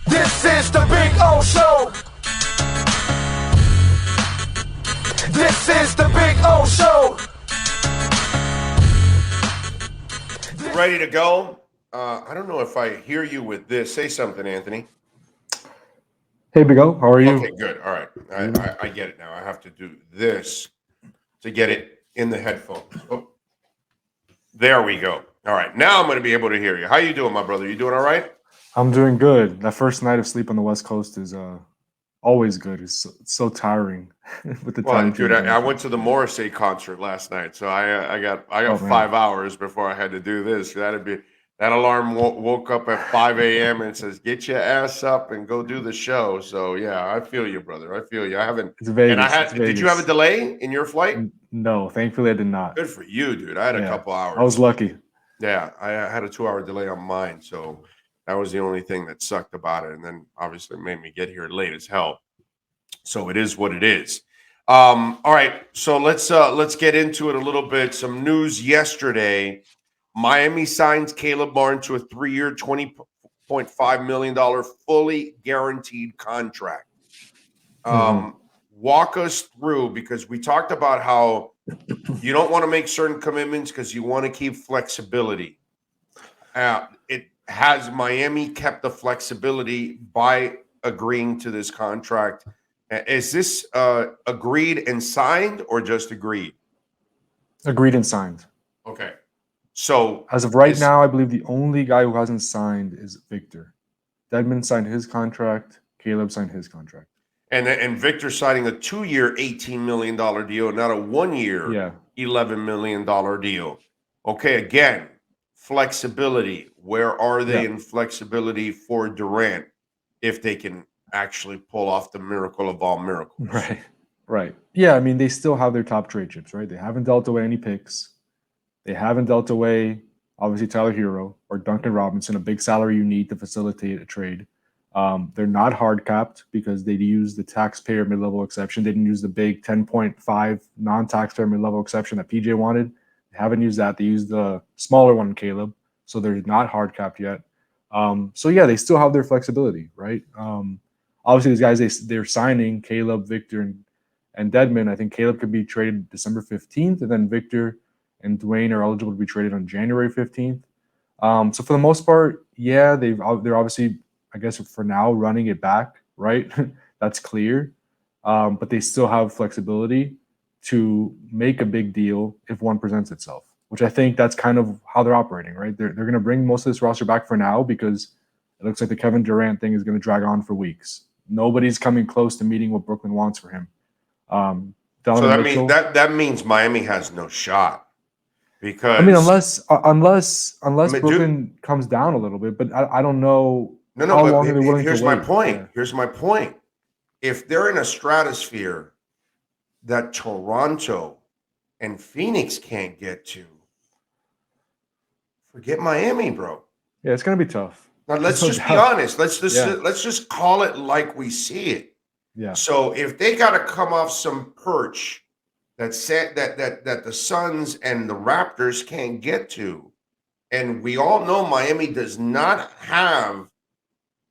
This is the Big O Show. This is the Big O Show. Ready to go? I don't know if I hear you with this. Say something, Anthony. Hey, Big O, how are you? Okay, good. All right. I get it now. I have to do this to get it in the headphones. Oh, there we go. All right. Now I'm going to be able to hear you. How you doing, my brother? You doing all right? I'm doing good. That first night of sleep on the West Coast is always good. It's so tiring with the time Dude, change. I went to the Morrissey concert last night, so I got Oh, 5 hours before I had to do this. That alarm woke up at 5 a.m. and says, "Get your ass up and go do the show." So yeah, I feel you, brother. I feel you. I haven't. It's Vegas. And I had. It's Vegas. Did you have a delay in your flight? No, thankfully I did not. Good for you, dude. I had a couple hours. I was lucky. Yeah, I had a 2-hour delay on mine, so that was the only thing that sucked about it. And then obviously made me get here late as hell. So it is what it is. All right, so let's get into it a little bit. Some news yesterday: Miami signs Caleb Martin to a 3-year, $20.5 million fully guaranteed contract. Walk us through, because we talked about how you don't want to make certain commitments because you want to keep flexibility. Has Miami kept the flexibility by agreeing to this contract? Is this agreed and signed, or just agreed? Agreed and signed. Okay. So as of right now, I believe the only guy who hasn't signed is Victor. Dedmon signed his contract. Caleb signed his contract. And Victor signing a 2-year, $18 million deal, not a 1-year, $11 million deal. Okay, again, flexibility. Where are they in flexibility for Durant if they can actually pull off the miracle of all miracles? Right. Yeah, I mean, they still have their top trade chips, right? They haven't dealt away any picks. They haven't dealt away, obviously, Tyler Hero or Duncan Robinson, a big salary you need to facilitate a trade. They're not hard capped because they use the taxpayer mid-level exception. They didn't use the big 10.5 non-taxpayer mid-level exception that PJ wanted. They haven't used that. They used the smaller one, Caleb. So they're not hard capped yet. So yeah, they still have their flexibility, right? Obviously, these guys they're signing Caleb, Victor, and Dedmon. I think Caleb could be traded December 15th, and then Victor and Dwayne are eligible to be traded on January 15th. So for the most part, yeah, they're obviously, I guess for now, running it back, right? That's clear. But they still have flexibility to make a big deal if one presents itself, which I think that's kind of how they're operating, right? They're going to bring most of this roster back for now because it looks like the Kevin Durant thing is going to drag on for weeks. Nobody's coming close to meeting what Brooklyn wants for him. So that means Miami has no shot. Because I mean, unless Brooklyn comes down a little bit, but I don't know. How long are they willing to wait? Here's my point. Yeah. Here's my point. If they're in a stratosphere that Toronto and Phoenix can't get to, forget Miami, bro. Yeah, it's gonna be tough. Now let's just be honest. Let's just call it like we see it. Yeah. So if they got to come off some perch that said that the Suns and the Raptors can't get to, and we all know Miami does not have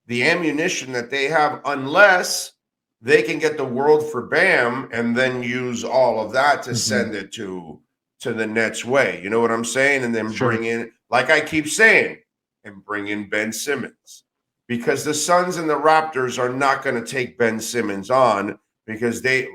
the ammunition that they have unless they can get the world for Bam and then use all of that to send it to the Nets' way. You know what I'm saying? And then bring in, like I keep saying, and bring in Ben Simmons. Because the Suns and the Raptors are not going to take Ben Simmons on because the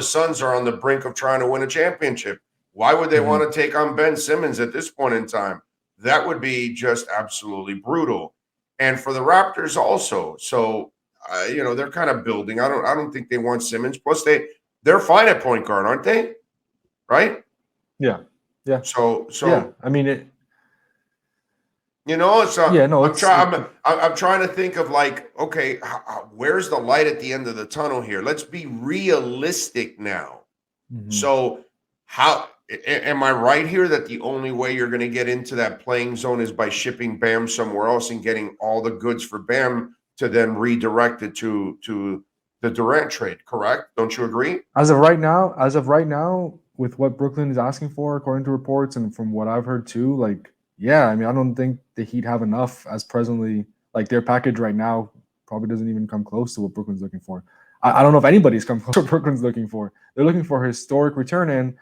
Suns are on the brink of trying to win a championship. Why would they want to take on Ben Simmons at this point in time? That would be just absolutely brutal. And for the Raptors also. So, they're kind of building. I don't think they want Simmons. Plus, they're fine at point guard, aren't they? Right? Yeah. So yeah. I mean, I'm trying to think of like, okay, where's the light at the end of the tunnel here? Let's be realistic now. So am I right here that the only way you're going to get into that playing zone is by shipping Bam somewhere else and getting all the goods for Bam to then redirect it to the Durant trade, correct? Don't you agree? As of right now, with what Brooklyn is asking for, according to reports and from what I've heard too, like, yeah, I mean, I don't think the Heat have enough as presently, like their package right now probably doesn't even come close to what Brooklyn's looking for. I don't know if anybody's come close to what Brooklyn's looking for. They're looking for a historic return, and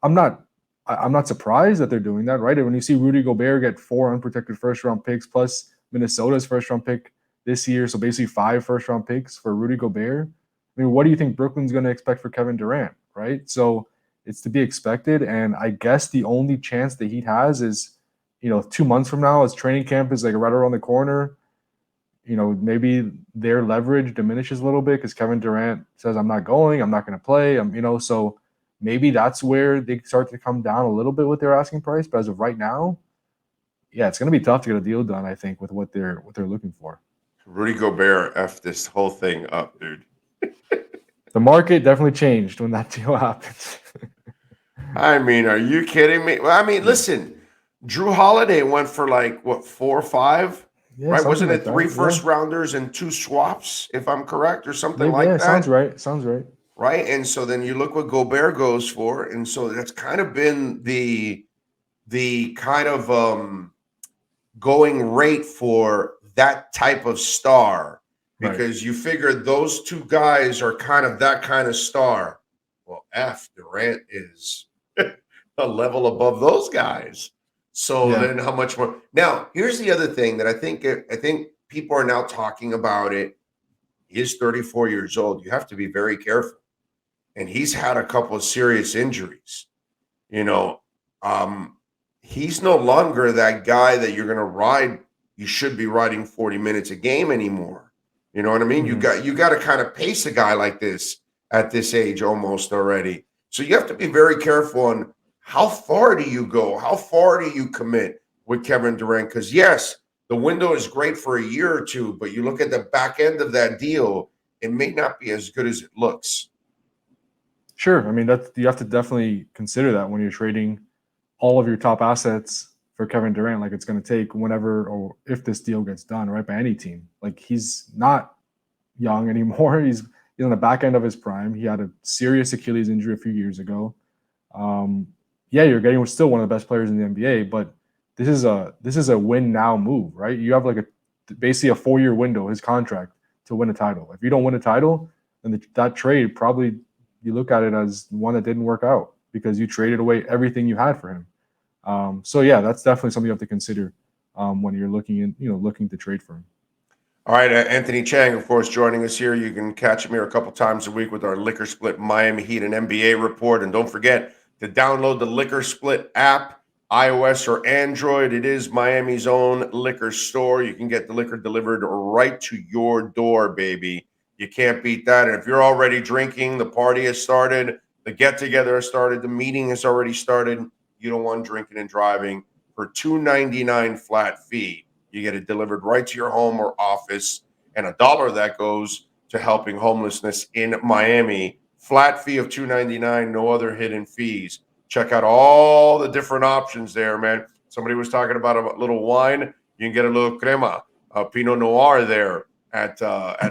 I'm not surprised that they're doing that, right? When you see Rudy Gobert get 4 unprotected first-round picks plus Minnesota's first-round pick this year, so basically 5 first-round picks for Rudy Gobert. I mean, what do you think Brooklyn's going to expect for Kevin Durant, right? So it's to be expected, and I guess the only chance the Heat has is, 2 months from now, as training camp is like right around the corner, maybe their leverage diminishes a little bit because Kevin Durant says, I'm not going, I'm not going to play, so maybe that's where they start to come down a little bit with their asking price. But as of right now, yeah, it's going to be tough to get a deal done, I think, with what they're looking for. Rudy Gobert effed this whole thing up, dude. The market definitely changed when that deal happened. I mean, are you kidding me? Well, I mean, listen, Drew Holiday went for 4 or 5? Yeah, right? Wasn't like it 3 that. first-rounders and 2 swaps, if I'm correct, or something Maybe, like that? Sounds right. Sounds right. Right? And so then you look what Gobert goes for. And so that's kind of been the kind of going rate for that type of star, because you figure those 2 guys are kind of that kind of star. Well, Durant is a level above those guys. So then how much more? Now, here's the other thing that I think people are now talking about it. He is 34 years old. You have to be very careful. And he's had a couple of serious injuries. He's no longer that guy that you're going to ride. You should be riding 40 minutes a game anymore. You know what I mean? Mm-hmm. You got to kind of pace a guy like this at this age almost already. So you have to be very careful on how far do you go? How far do you commit with Kevin Durant? Because yes, the window is great for a year or 2, but you look at the back end of that deal, it may not be as good as it looks. Sure. I mean, you have to definitely consider that when you're trading all of your top assets for Kevin Durant, like it's going to take whenever or if this deal gets done, right, by any team. Like he's not young anymore. He's on the back end of his prime. He had a serious Achilles injury a few years ago. You're getting still one of the best players in the NBA, but this is a win now move, right? You have basically a 4-year window, his contract, to win a title. If you don't win a title, then that trade probably you look at it as one that didn't work out because you traded away everything you had for him. That's definitely something you have to consider when you're looking to trade for him. All right, Anthony Chiang, of course, joining us here. You can catch him here a couple times a week with our Liquor Split Miami Heat and NBA report. And don't forget to download the Liquor Split app, iOS or Android. It is Miami's own liquor store. You can get the liquor delivered right to your door, baby. You can't beat that. And if you're already drinking, the party has started, the get-together has started, the meeting has already started. You don't want drinking and driving. For $2.99 flat fee, you get it delivered right to your home or office, and $1 that goes to helping homelessness in Miami. Flat fee of $2.99, no other hidden fees. Check out all the different options there, man. Somebody was talking about a little wine. You can get a little crema, a Pinot Noir there at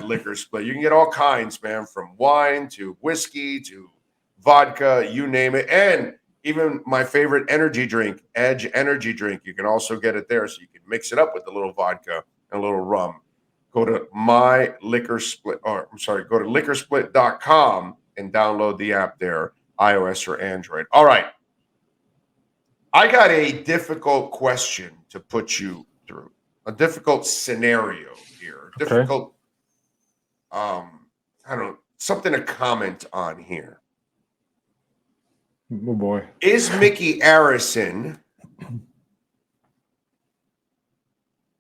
Liquor Split. You can get all kinds, man, from wine to whiskey to vodka, you name it. And even my favorite energy drink, Edge energy drink, you can also get it there. So you can mix it up with a little vodka and a little rum. Go to go to liquorsplit.com and download the app there, iOS or Android. All right. I got a difficult question to put you through, a difficult scenario here, difficult, something to comment on here. Oh boy. Is Mickey Arison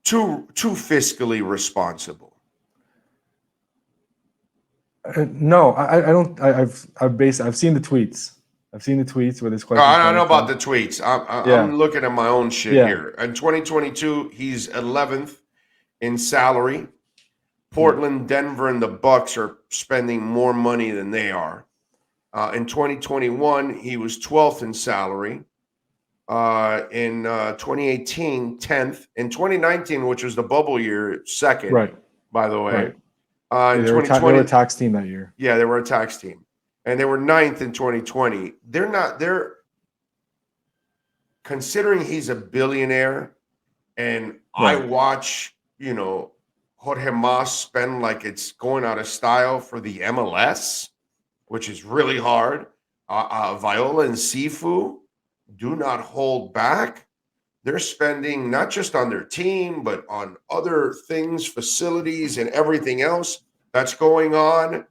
too fiscally responsible? No, I don't. I've seen the tweets. I've seen the tweets where this question. I don't know about the tweets. I'm looking at my own shit here. In 2022, he's 11th in salary. Portland, Denver, and the Bucks are spending more money than they are. In 2021, he was 12th in salary. In 2018, 10th. In 2019, which was the bubble year, 2nd. Right. By the way. Right. In they were a tax team that year. Yeah, they were a tax team. And they were 9th in 2020. They're considering he's a billionaire, and I watch, Jorge Mas spend like it's going out of style for the MLS, which is really hard. Viola and Sifu do not hold back. They're spending not just on their team, but on other things, facilities, and everything else that's going on.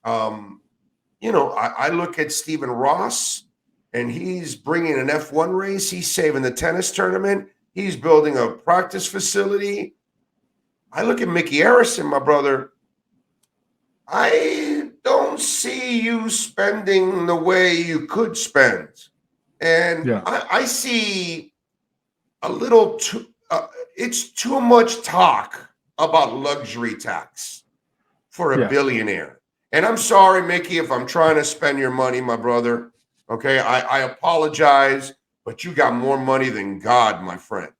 I look at Stephen Ross, and he's bringing an F1 race. He's saving the tennis tournament. He's building a practice facility. I look at Mickey Harrison, my brother. I don't see you spending the way you could spend. And Yeah. I see a little too, it's too much talk about luxury tax for a billionaire. And I'm sorry, Mickey, if I'm trying to spend your money, my brother. Okay, I apologize, but you got more money than God, my friend.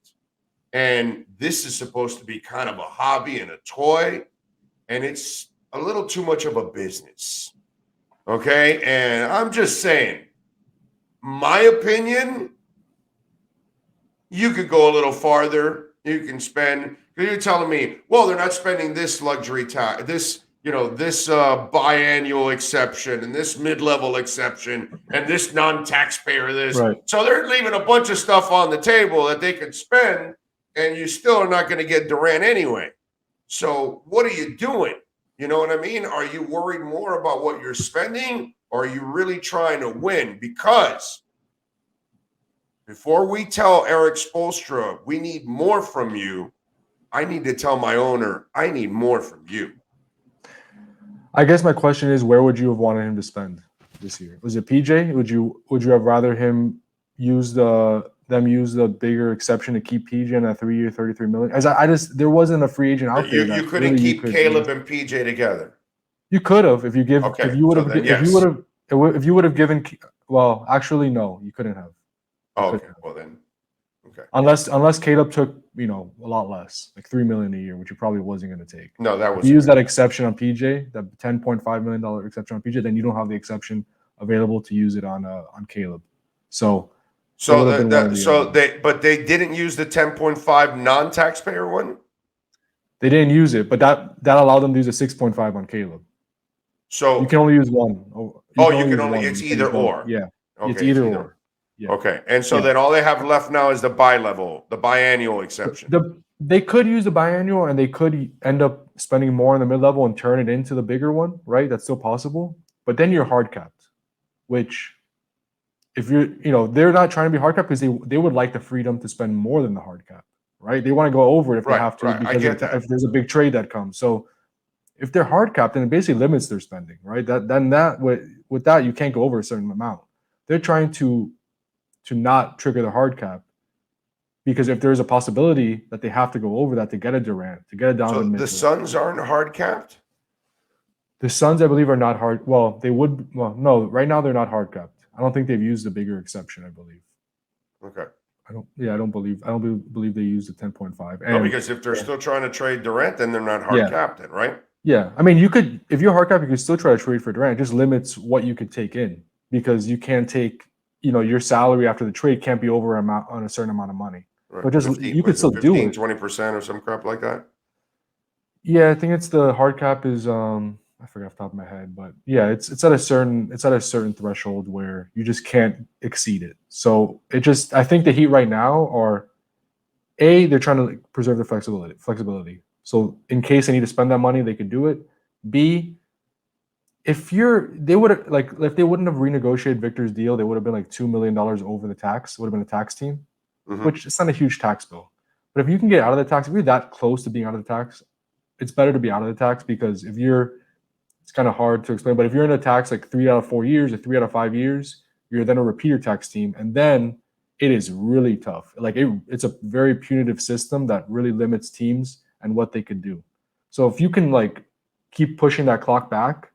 And this is supposed to be kind of a hobby and a toy, and it's a little too much of a business. Okay, and I'm just saying, my opinion, you could go a little farther. You can spend. You're telling me, well, they're not spending this luxury tax, this biannual exception and this mid-level exception and this non-taxpayer this. Right. So they're leaving a bunch of stuff on the table that they could spend, and you still are not going to get Durant anyway. So what are you doing? You know what I mean? Are you worried more about what you're spending, or are you really trying to win? Because before we tell Eric Spoelstra we need more from you, I need to tell my owner I need more from you. I guess my question is, where would you have wanted him to spend this year? Was it PJ? Would you have rather him use the bigger exception to keep PJ in a 3-year, $33 million? As there wasn't a free agent out there. You couldn't really keep Caleb and PJ together. You could have if you would have given. Well, actually, no, you couldn't have. Okay, well then, okay. Unless Caleb took a lot less, like $3 million a year, which he probably wasn't going to take. No, that was. If you use that exception on PJ, that $10.5 million exception on PJ, then you don't have the exception available to use it on Caleb. But they didn't use the 10.5 non-taxpayer one. They didn't use it, but that allowed them to use a 6.5 on Caleb. So you can only use one. It's either or. Yeah, okay, it's either or. Yeah. Okay, and so then all they have left now is the biannual exception. They could use the biannual, and they could end up spending more in the mid-level and turn it into the bigger one, right? That's still possible. But then you're hard capped, which if they're not trying to be hard capped because they would like the freedom to spend more than the hard cap, right? They want to go over it if they have to, because if there's a big trade that comes. So if they're hard capped, then it basically limits their spending, right? With that you can't go over a certain amount. They're trying to not trigger the hard cap, because if there's a possibility that they have to go over that to get a Durant, to get a Donovan Mitchell. The Suns aren't hard capped? The Suns, I believe, are not hard. Well, they would. Well, no, right now they're not hard capped. I don't think they've used the bigger exception, I believe. Okay. I don't believe they used the 10.5. No, because if they're still trying to trade Durant, then they're not hard capped, then, right? Yeah. I mean, if you're hard capped, you could still try to trade for Durant. It just limits what you could take in, because you can't take, your salary after the trade can't be over on a certain amount of money. Right. But you could still 15, do it. 20% or some crap like that? Yeah, I think it's the hard cap is I forget off the top of my head, but yeah, it's at a certain threshold where you just can't exceed it. So I think the Heat right now are they're trying to preserve their flexibility. So in case they need to spend that money, they could do it. B, if they wouldn't have renegotiated Victor's deal, they would have been like $2 million over the tax. It would have been a tax team, which it's not a huge tax bill. But if you can get out of the tax, if you're that close to being out of the tax, it's better to be out of the tax, because it's kind of hard to explain, but if you're in a tax like 3 out of 4 years or 3 out of 5 years, you're then a repeater tax team, and then it is really tough. Like it's a very punitive system that really limits teams and what they can do. So if you can keep pushing that clock back,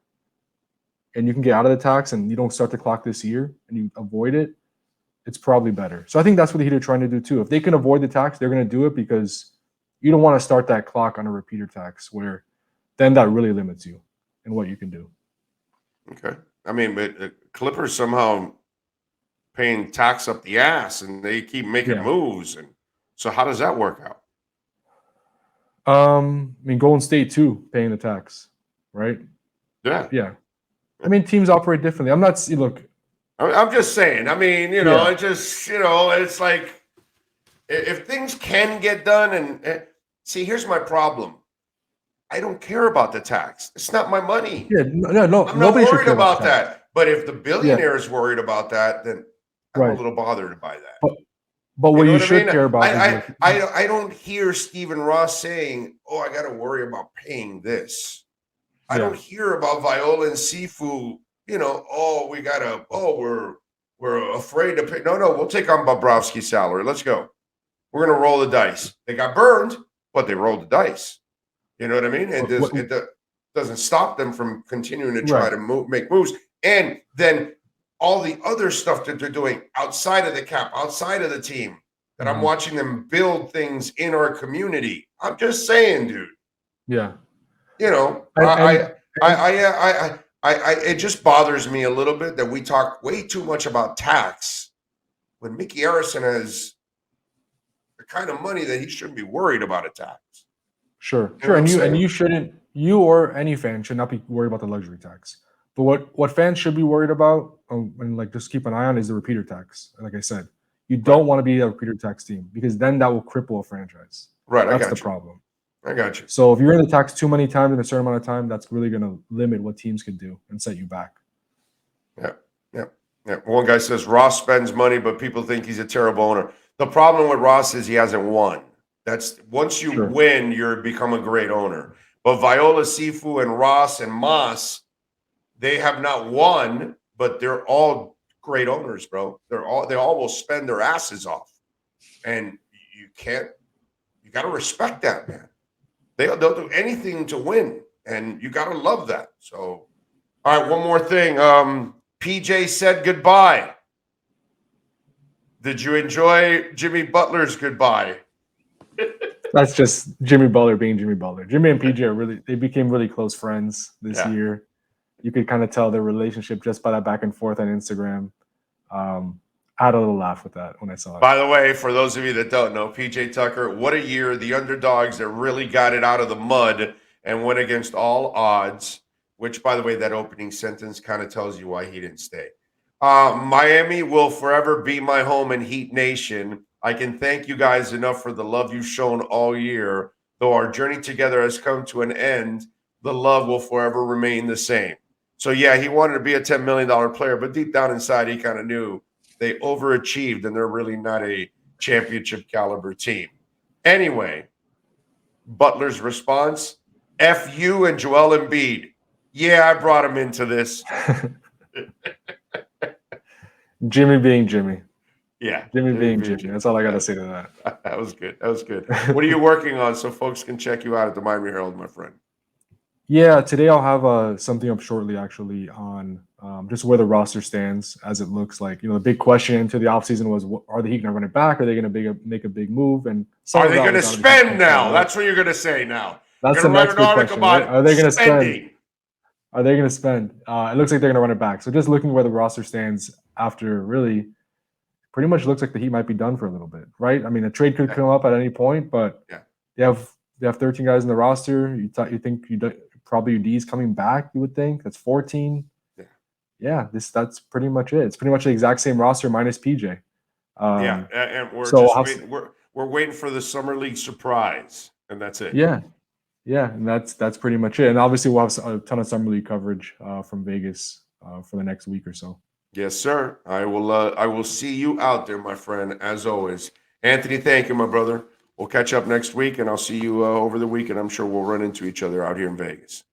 and you can get out of the tax and you don't start the clock this year and you avoid it, it's probably better. So I think that's what the Heat are trying to do too. If they can avoid the tax, they're going to do it, because you don't want to start that clock on a repeater tax, where then that really limits you and what you can do. Okay. I mean, but Clippers somehow paying tax up the ass, and they keep making moves. And so how does that work I mean, Golden State too, paying the tax, right? Yeah. Yeah. I mean, teams operate differently. I'm not. Look, I'm just saying. I mean, Yeah. it just, it's like if things can get done, and see, here's my problem. I don't care about the tax. It's not my money. yeah, no, I'm not nobody should worried care about about the tax. that. But if the Yeah, billionaire is worried about that, then I'm a right. little bothered by that. But You what know you what I should mean? care about is like, I don't hear Stephen Ross saying, "Oh, I got to worry about paying this." I don't yeah, hear about Viola and Sifu. Oh, we're afraid to pay. No, we'll take on Bobrovsky's salary. Let's go. We're gonna roll the dice. They got burned, but they rolled the dice. You know what I mean? And it doesn't stop them from continuing to try right. to make moves. And then all the other stuff that they're doing outside of the cap, outside of the team, that I'm watching them build things in our community. I'm just saying, dude. Yeah. I And it just bothers me a little bit that we talk way too much about tax when Mickey Harrison has the kind of money that he shouldn't be worried about a tax. sure, You know what I'm saying? and you shouldn't. You or any fan should not be worried about the luxury tax. But what fans should be worried about, and like just keep an eye on, is the repeater tax. Like I said, you don't want to be a repeater tax team because then that will cripple a franchise. Right, I That's got the you. problem. I got you. So if you're in the tax too many times in a certain amount of time, that's really going to limit what teams can do and set you back. Yeah. One guy says Ross spends money, but people think he's a terrible owner. The problem with Ross is he hasn't won. That's once you win, you become a great owner. But Viola, Sifu, and Ross and Moss, they have not won, but they're all great owners, bro. They all will spend their asses off, and you got to respect that, man. They'll do anything to win, and you got to love that. So, all right, one more thing. PJ said goodbye. Did you enjoy Jimmy Butler's goodbye? That's just Jimmy Butler being Jimmy Butler. Jimmy and PJ they became really close friends this year. You could kind of tell their relationship just by that back and forth on Instagram. I had a little laugh with that when I saw it. By the way, for those of you that don't know, PJ Tucker, what a year. The underdogs that really got it out of the mud and went against all odds, which, by the way, that opening sentence kind of tells you why he didn't stay. Miami will forever be my home in Heat Nation. I can thank you guys enough for the love you've shown all year. Though our journey together has come to an end, the love will forever remain the same. So, yeah, he wanted to be a $10 million player, but deep down inside, he kind of knew they overachieved and they're really not a championship caliber team. Anyway, Butler's response, F you and Joel Embiid. Yeah, I brought him into this. Jimmy being Jimmy. Yeah. Jimmy being Jimmy. That's all I got to say to that. That was good. What are you working on so folks can check you out at the Miami Herald, my friend? Yeah, today I'll have something up shortly, actually, on just where the roster stands as it looks like. The big question into the offseason was, are the Heat going to run it back? Are they going to make a big move? And are they going to spend now? That's what you're going to say now. That's the next big question. Right? Are they going to spend? Are they going to spend? It looks like they're going to run it back. So just looking where the roster stands after really pretty much looks like the Heat might be done for a little bit, right? I mean, a trade could come up at any point, but they have 13 guys in the roster. You think probably your D's coming back, you would think. That's 14. That's pretty much it. It's pretty much the exact same roster minus PJ. And we're waiting for the summer league surprise, and that's it. Yeah, and that's pretty much it. And obviously we'll have a ton of summer league coverage from Vegas for the next week or so. Yes, sir. I will see you out there, my friend, as always. Anthony, thank you, my brother. We'll catch up next week, and I'll see you over the weekend. I'm sure we'll run into each other out here in Vegas.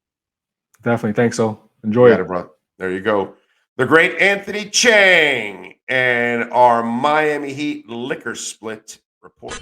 Definitely. Thanks, so. Enjoy it. Brother. There you go. The great Anthony Chiang and our Miami Heat liquor split report.